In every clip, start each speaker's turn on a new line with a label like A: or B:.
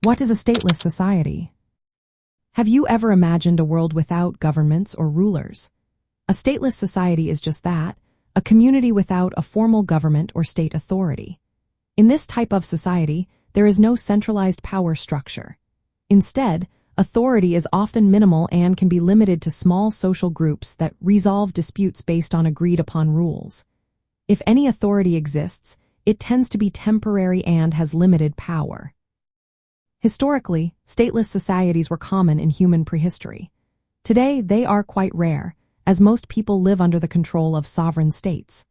A: What is a stateless society? Have you ever imagined a world without governments or rulers? A stateless society is just that, a community without a formal government or state authority. In this type of society, there is no centralized power structure. Instead, authority is often minimal and can be limited to small social groups that resolve disputes based on agreed-upon rules. If any authority exists, it tends to be temporary and has limited power. Historically, stateless societies were common in human prehistory. Today, they are quite rare, as most people live under the control of sovereign states.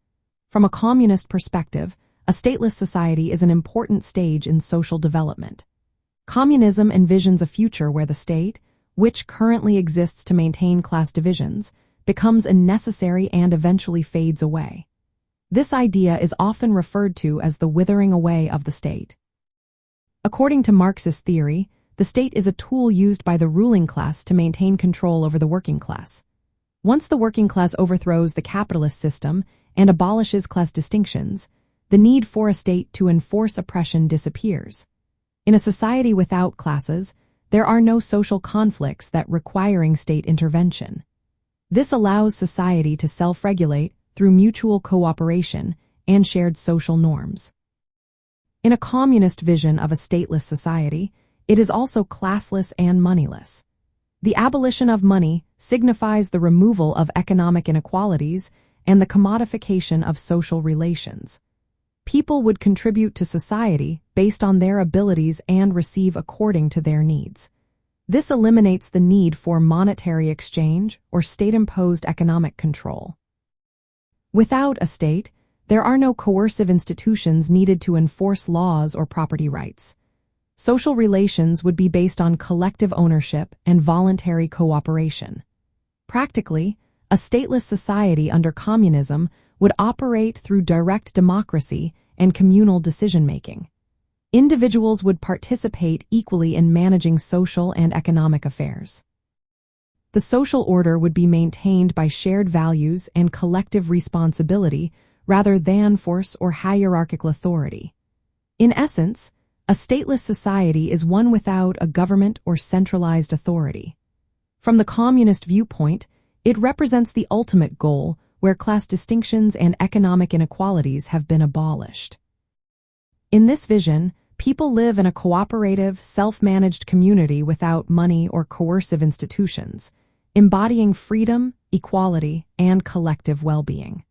A: From a communist perspective, a stateless society is an important stage in social development. Communism envisions a future where the state, which currently exists to maintain class divisions, becomes unnecessary and eventually fades away. This idea is often referred to as the withering away of the state. According to Marxist theory, the state is a tool used by the ruling class to maintain control over the working class. Once the working class overthrows the capitalist system and abolishes class distinctions, the need for a state to enforce oppression disappears. In a society without classes, there are no social conflicts that requiring state intervention. This allows society to self-regulate through mutual cooperation and shared social norms. In a communist vision of a stateless society, it is also classless and moneyless. The abolition of money signifies the removal of economic inequalities and the commodification of social relations. People would contribute to society based on their abilities and receive according to their needs. This eliminates the need for monetary exchange or state-imposed economic control. Without a state, there are no coercive institutions needed to enforce laws or property rights. Social relations would be based on collective ownership and voluntary cooperation. Practically, a stateless society under communism would operate through direct democracy and communal decision-making. Individuals would participate equally in managing social and economic affairs. The social order would be maintained by shared values and collective responsibility rather than force or hierarchical authority. In essence, a stateless society is one without a government or centralized authority. From the communist viewpoint, it represents the ultimate goal where class distinctions and economic inequalities have been abolished. In this vision, people live in a cooperative, self-managed community without money or coercive institutions, embodying freedom, equality, and collective well-being.